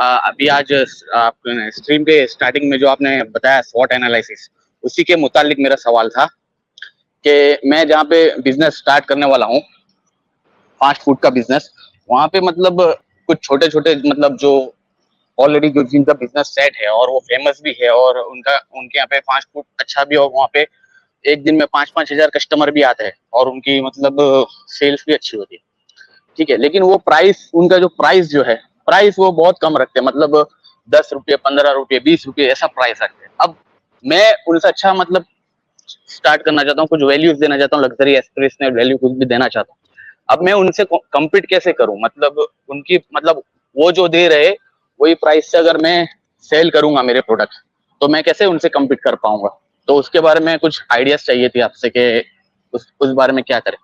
अभी आज आपने स्ट्रीम के स्टार्टिंग में जो आपने बताया स्वॉट एनालिसिस, उसी के मुतालिक मेरा सवाल था कि मैं जहाँ पे बिजनेस स्टार्ट करने वाला हूँ, फास्ट फूड का बिजनेस, वहाँ पे मतलब कुछ छोटे छोटे मतलब जो ऑलरेडी जो जिनका बिजनेस सेट है और वो फेमस भी है और उनके यहाँ पे फास्ट फूड अच्छा भी, और वहाँ पे एक दिन में 5-5 हजार कस्टमर भी आते हैं और उनकी मतलब सेल्स भी अच्छी होती है, ठीक है। लेकिन वो प्राइस, उनका जो प्राइस जो है, प्राइस वो बहुत कम रखते हैं, मतलब 10 रुपये, 15 रुपये, 20 रुपये ऐसा प्राइस रखते हैं। अब मैं उनसे अच्छा मतलब स्टार्ट करना चाहता हूँ, कुछ वैल्यूज देना चाहता हूँ, लग्जरी एस्पिरेशनल वैल्यू कुछ भी देना चाहता हूँ। अब मैं उनसे कम्पीट कैसे करूं, मतलब उनकी मतलब वो जो दे रहे वही प्राइस से अगर मैं सेल करूंगा मेरे प्रोडक्ट, तो मैं कैसे उनसे कम्पीट कर पाऊंगा? तो उसके बारे में कुछ आइडियाज चाहिए थी आपसे कि उस बारे में क्या करें।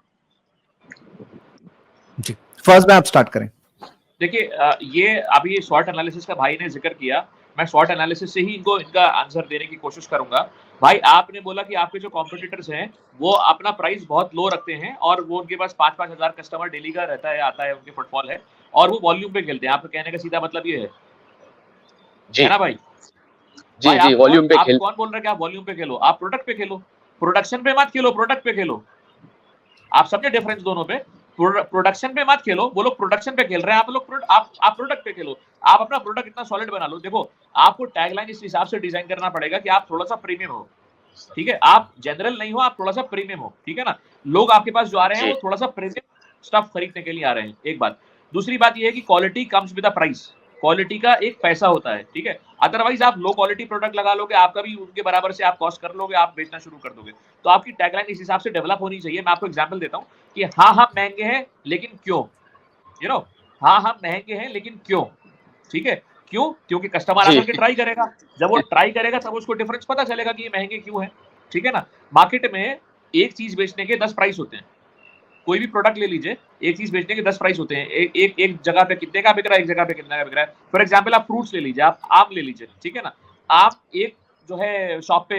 जी, फर्स्ट में आप स्टार्ट करें। देखिए, ये अभी ये शॉर्ट एनालिसिस का भाई ने जिक्र किया, मैं शॉर्ट एनालिसिस से ही इनका आंसर देने की कोशिश करूंगा। भाई, आपने बोला कि आपके जो कॉम्पिटिटर्स हैं वो अपना प्राइस बहुत लो रखते हैं और वो उनके पास 5-5 हजार कस्टमर डेली का रहता है, आता है, उनके फुटफॉल है और वो वॉल्यूम पे खेलते हैं। आपके कहने का सीधा मतलब ये है जी, है ना भाई? जी भाई, जी, वॉल्यूम पे आप खेल। कौन बोल रहे हैं कि आप वॉल्यूम पे खेलो? आप प्रोडक्ट पे खेलो, प्रोडक्शन पे मत खेलो, प्रोडक्ट पे खेलो। आप समझे डिफरेंस दोनों पे? प्रोडक्शन पे मत खेलो, वो लोग प्रोडक्शन पे खेल रहे हैं, आप लोग आप प्रोडक्ट पे खेलो। आप अपना प्रोडक्ट इतना सॉलिड बना लो। देखो, आपको टैगलाइन इस हिसाब से डिजाइन करना पड़ेगा कि आप थोड़ा सा प्रीमियम हो, ठीक है? आप जनरल नहीं हो, आप थोड़ा सा प्रीमियम हो, ठीक है ना? लोग आपके पास जो आ रहे हैं वो थोड़ा सा प्रीमियम स्टफ खरीदने के लिए आ रहे हैं, एक बात। दूसरी बात ये है कि quality comes with a price, quality का एक पैसा होता है, ठीक है? अदरवाइज आप लो क्वालिटी प्रोडक्ट लगा लोगे, आपका भी उनके बराबर से आप कॉस्ट कर लोगे, आप बेचना शुरू कर दोगे। तो आपकी टैगलाइन इस हिसाब से डेवलप होनी चाहिए। मैं आपको एग्जांपल देता हूं कि हाँ हम महंगे हैं लेकिन क्यों, हाँ हम महंगे हैं लेकिन क्यों, ठीक है? क्यों? क्योंकि कस्टमर आकर के ट्राई करेगा, जब वो ट्राई करेगा तब उसको डिफरेंस पता चलेगा कि ये महंगे क्यों है, ठीक है ना? मार्केट में एक चीज बेचने के 10 प्राइस होते हैं। कोई भी प्रोडक्ट ले लीजिए, एक चीज बेचने के 10 प्राइस होते हैं। एक जगह पे कितने का बिक रहा है, एक जगह पे कितने का बिक रहा है। फॉर एग्जांपल, आप फ्रूट्स ले लीजिए, आप आम ले लीजिए, ठीक है ना? आप एक जो है शॉप पे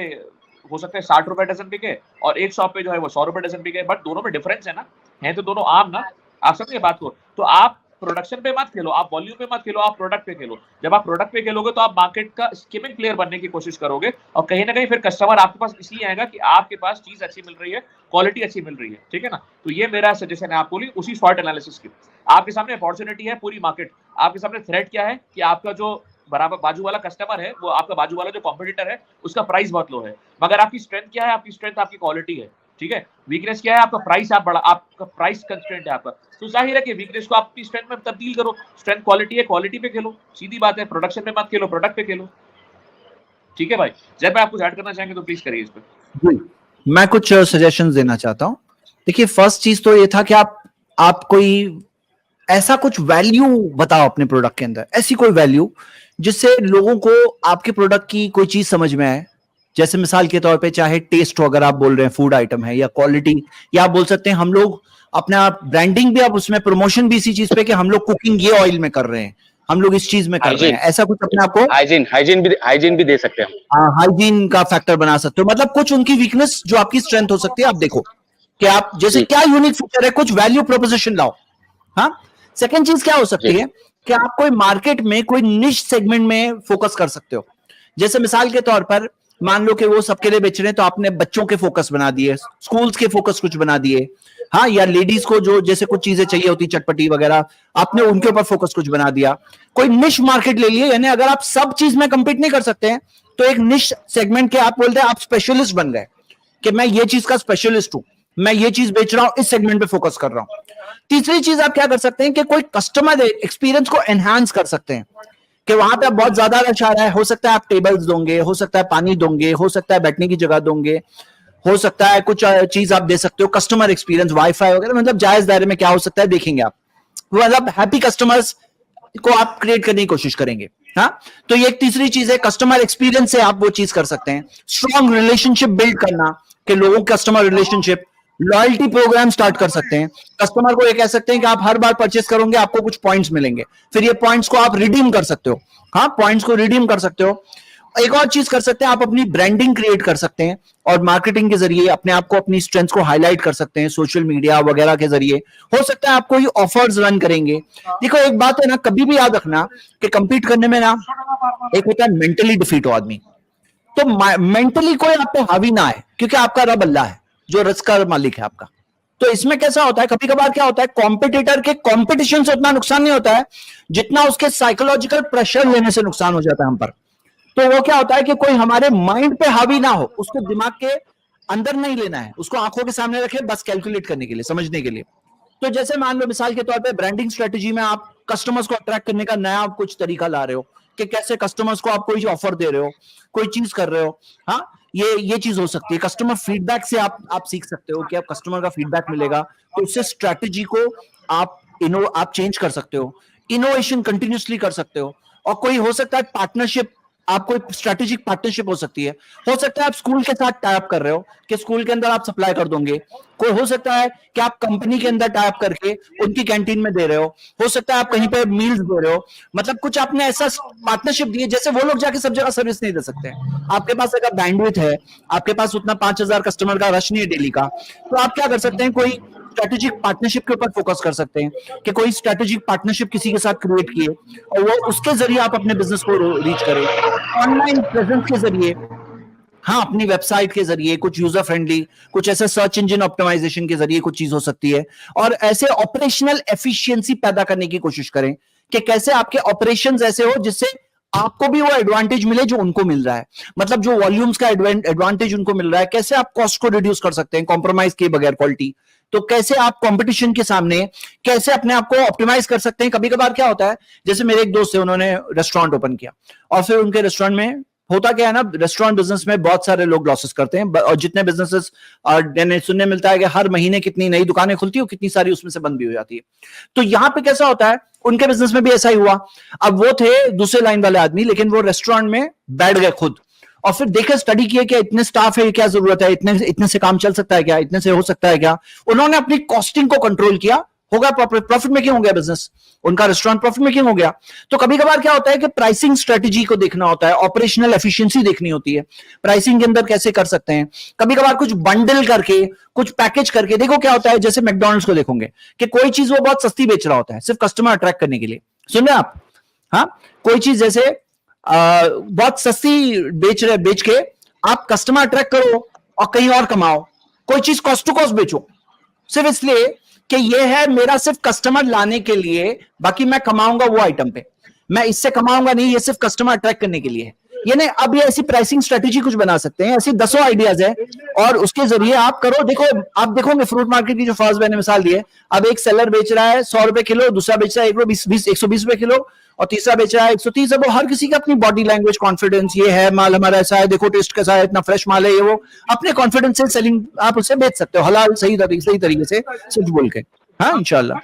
हो सकता है 60 रुपए डजन बिके और एक शॉप पे जो है वो 100 रुपए डजन बिके, बट दोनों में डिफरेंस है ना, है तो दोनों आम ना। आप समझे बात को? तो आप प्रोडक्शन पे मत खेलो, आप वॉल्यूम पे मत खेलो, आप प्रोडक्ट पे खेलो। जब आप प्रोडक्ट पे खेलोगे तो आप मार्केट का स्किमिंग प्लेयर बनने की कोशिश करोगे और कहीं ना कहीं फिर कस्टमर आपके पास इसलिए आएगा कि आपके पास चीज अच्छी मिल रही है, क्वालिटी अच्छी मिल रही है, ठीक है ना? तो ये मेरा सजेशन है आपको उसी शॉर्ट एनालिसिस की। आपके सामने अपॉर्चुनिटी है पूरी मार्केट, आपके सामने थ्रेट क्या है कि आपका जो बराबर बाजू वाला कस्टमर है, वो आपका बाजू वाला जो कॉम्पिटिटर है उसका प्राइस बहुत लो है, मगर आपकी स्ट्रेंथ क्या है? आपकी स्ट्रेंथ आपकी क्वालिटी है, ठीक है? वीकनेस क्या है? आपका प्राइस, आपका प्राइस कंस्ट्रेंट है आपका। तो जाहिर है कि वीकनेस को आप अपनी स्ट्रेंथ में तब्दील करो। स्ट्रेंथ क्वालिटी है, क्वालिटी पे खेलो, सीधी बात है। प्रोडक्शन पे मत खेलो, प्रोडक्ट पे खेलो, ठीक है भाई? जब मैं आप कुछ ऐड करना चाहेंगे तो प्लीज करिए इस पे। मैं कुछ सजेशंस देना चाहता हूं। देखिए, फर्स्ट चीज तो ये था कि आप कोई ऐसा कुछ वैल्यू बताओ अपने प्रोडक्ट के अंदर, ऐसी कोई वैल्यू जिससे लोगों को आपके प्रोडक्ट की कोई चीज समझ में आए। जैसे मिसाल के तौर पे चाहे टेस्ट हो, अगर आप बोल रहे हैं फूड आइटम है, या क्वालिटी, या आप बोल सकते हैं हम लोग अपना ब्रांडिंग भी, आप उसमें प्रमोशन भी इसी चीज पे कि हम लोग कुकिंग ये ऑयल में कर रहे हैं, हम लोग इस चीज में कर रहे हैं, ऐसा कुछ अपने आप को हाइजीन भी दे सकते हैं। हाँ, हाइजीन का फैक्टर बना सकते हो। मतलब कुछ उनकी वीकनेस जो आपकी स्ट्रेंथ हो सकती है, आप देखो कि आप जैसे क्या यूनिक फीचर है, कुछ वैल्यू प्रोपोजिशन लाओ। हाँ, सेकंड चीज क्या हो सकती है कि आप कोई मार्केट में कोई निश सेगमेंट में फोकस कर सकते हो। जैसे मिसाल के तौर पर मान लो कि वो सबके लिए बेच रहे हैं, तो आपने बच्चों के फोकस बना दिए, स्कूल्स के फोकस कुछ बना दिए, हाँ, या लेडीज को जो जैसे कुछ चीजें चाहिए होती चटपटी वगैरह, आपने उनके ऊपर फोकस कुछ बना दिया। कोई निश मार्केट ले लिए, यानी अगर आप सब चीज में कंपीट नहीं कर सकते हैं तो एक निश सेगमेंट के आप बोलते हैं आप स्पेशलिस्ट बन गए कि मैं ये चीज का स्पेशलिस्ट हूं, मैं ये चीज बेच रहा हूं, इस सेगमेंट पे फोकस कर रहा हूं। तीसरी चीज आप क्या कर सकते हैं कि कोई कस्टमर एक्सपीरियंस को एनहांस कर सकते हैं कि वहां पे आप बहुत ज्यादा रश आ रहा है, हो सकता है आप टेबल्स दोगे, हो सकता है पानी दोगे, हो सकता है बैठने की जगह दोगे, हो सकता है कुछ चीज आप दे सकते हो, कस्टमर एक्सपीरियंस, वाईफाई वगैरह, मतलब जायज दायरे में क्या हो सकता है देखेंगे आप, मतलब हैप्पी कस्टमर्स को आप क्रिएट करने की कोशिश करेंगे। हाँ, तो ये एक तीसरी चीज है, कस्टमर एक्सपीरियंस से आप वो चीज कर सकते हैं। स्ट्रॉन्ग रिलेशनशिप बिल्ड करना कि लोगों customer relationship, loyalty programme start कर सकते हैं। कस्टमर को ये कह सकते हैं कि आप हर बार परचेस करोगे आपको कुछ पॉइंट्स मिलेंगे, फिर ये पॉइंट्स को आप रिडीम कर सकते हो। हाँ, पॉइंट्स को रिडीम कर सकते हो। एक और चीज कर सकते हैं, आप अपनी ब्रांडिंग क्रिएट कर सकते हैं और मार्केटिंग के जरिए अपने आप को, अपनी स्ट्रेंथ्स को हाईलाइट कर सकते हैं सोशल मीडिया वगैरह के जरिए। हो सकता है आप कोई ऑफर्स रन करेंगे। देखो एक बात है ना, कभी भी याद रखना कि कंपीट करने में ना एक होता है मेंटली डिफीट हो आदमी, तो मेंटली कोई आप पे हावी ना है, क्योंकि आपका रब अल्लाह है जो रिस्क का मालिक है आपका। तो इसमें कैसा होता है, कभी कभार क्या होता है, कॉम्पिटिटर के कॉम्पिटिशन से उतना नुकसान नहीं होता है जितना उसके साइकोलॉजिकल प्रेशर लेने से नुकसान हो जाता है हम पर। तो वो क्या होता है कि कोई हमारे माइंड पे हावी ना हो, उसको दिमाग के अंदर नहीं लेना है, उसको आंखों के सामने रखे बस कैलकुलेट करने के लिए, समझने के लिए। तो जैसे मान लो मिसाल के तौर पे ब्रांडिंग स्ट्रेटजी में आप कस्टमर्स को अट्रैक्ट करने का नया आप कुछ तरीका ला रहे हो कि कैसे कस्टमर्स को आप कोई ऑफर दे रहे हो, कोई चीज कर रहे हो। हाँ, ये चीज हो सकती है। कस्टमर फीडबैक से आप सीख सकते हो कि आप कस्टमर का फीडबैक मिलेगा तो उससे स्ट्रेटजी को आप चेंज कर सकते हो, इनोवेशन कंटिन्यूसली कर सकते हो। और कोई हो सकता है पार्टनरशिप, आप कोई स्ट्रेटेजिक पार्टनरशिप हो सकती है। हो सकता है आप स्कूल के साथ टाई अप कर रहे हो कि स्कूल के अंदर आप सप्लाई कर दोगे। कोई हो सकता है कि आप कंपनी के अंदर टाई अप करके उनकी कैंटीन में दे रहे हो सकता है आप कहीं पे मील्स दे रहे हो। मतलब कुछ आपने ऐसा पार्टनरशिप दिए, जैसे वो लोग जाके सब जगह सर्विस नहीं दे सकते। आपके पास अगर बैंडविड्थ है, आपके पास उतना 5000 कस्टमर का रश नहीं है डेली का, तो आप क्या कर सकते हैं, कोई स्ट्रेटेजिक पार्टनरशिप के ऊपर फोकस कर सकते हैं कि कोई स्ट्रेटेजिक पार्टनरशिप किसी के साथ क्रिएट किए और वो उसके जरिए आप अपने बिजनेस को रीच करें। ऑनलाइन प्रेजेंस के जरिए, हाँ, अपनी वेबसाइट के जरिए कुछ यूजर फ्रेंडली, कुछ ऐसे सर्च इंजन ऑप्टिमाइजेशन के जरिए कुछ चीज हो सकती है। और ऐसे ऑपरेशनल एफिशिएंसी पैदा करने की कोशिश करें कि कैसे आपके ऑपरेशंस ऐसे हो जिससे आपको भी वो एडवांटेज मिले जो उनको मिल रहा है। मतलब जो वॉल्यूम्स का एडवांटेज उनको मिल रहा है, कैसे आप कॉस्ट को रिड्यूस कर सकते हैं कॉम्प्रोमाइज किए बगैर क्वालिटी। तो कैसे आप कंपटीशन के सामने कैसे अपने आप को ऑप्टिमाइज कर सकते हैं। कभी कभार क्या होता है, जैसे मेरे एक दोस्त थे, उन्होंने रेस्टोरेंट ओपन किया और फिर उनके रेस्टोरेंट में होता क्या है ना, रेस्टोरेंट बिजनेस में बहुत सारे लोग लॉसेस करते हैं और जितने बिजनेसेस सुनने मिलता है कि हर महीने कितनी नई दुकानें खुलती है, कितनी सारी उसमें से बंद भी हो जाती है। तो यहाँ पे कैसा होता है, उनके बिजनेस में भी ऐसा ही हुआ। अब वो थे दूसरे लाइन वाले आदमी, लेकिन वो रेस्टोरेंट में बैठ गए खुद और फिर देखे, स्टडी किए कि इतने स्टाफ है, क्या जरूरत है, इतने से काम चल सकता है क्या, इतने से हो सकता है क्या। उन्होंने अपनी कॉस्टिंग को कंट्रोल किया, हो गया प्रॉफिट मेकिंग हो गया बिजनेस, उनका रेस्टोरेंट प्रॉफिट मेकिंग हो गया। तो कभी कभार क्या होता है कि प्राइसिंग स्ट्रेटजी को देखना होता है, ऑपरेशनल एफिशिएंसी देखनी होती है, प्राइसिंग के अंदर कैसे कर सकते हैं। कभी कभार कुछ बंडल करके, कुछ पैकेज करके, देखो क्या होता है, जैसे मैकडॉनल्ड्स को देखोगे कि कोई चीज वो बहुत सस्ती बेच रहा होता है सिर्फ कस्टमर अट्रैक्ट करने के लिए। सुन रहे आप? हाँ, कोई चीज जैसे बहुत सस्ती बेच के आप कस्टमर अट्रैक्ट करो और कहीं और कमाओ। कोई चीज कॉस्ट टू कॉस्ट बेचो सिर्फ इसलिए कि ये है मेरा सिर्फ कस्टमर लाने के लिए, बाकी मैं कमाऊंगा वो आइटम पे, मैं इससे कमाऊंगा नहीं, ये सिर्फ कस्टमर अट्रैक्ट करने के लिए है। ये नहीं, अब ये ऐसी प्राइसिंग स्ट्रेटेजी कुछ बना सकते हैं, ऐसी 10 आइडियाज है और उसके जरिए आप करो। देखो, आप देखोगे फ्रूट मार्केट की जो फर्स्ट मैंने मिसाल दी है, अब एक सेलर बेच रहा है 100 रुपए किलो, दूसरा बेच रहा है 120 रुपए किलो और तीसरा बेच रहा है 130। अब हर किसी का अपनी बॉडी लैंग्वेज, कॉन्फिडेंस, ये है माल हमारा ऐसा है, देखो टेस्ट कैसा है, इतना फ्रेश माल है, ये वो अपने कॉन्फिडेंस से सेलिंग आप उसे बेच सकते हो, हलाल सही तरीके से सच बोल के। हाँ, इंशाल्लाह।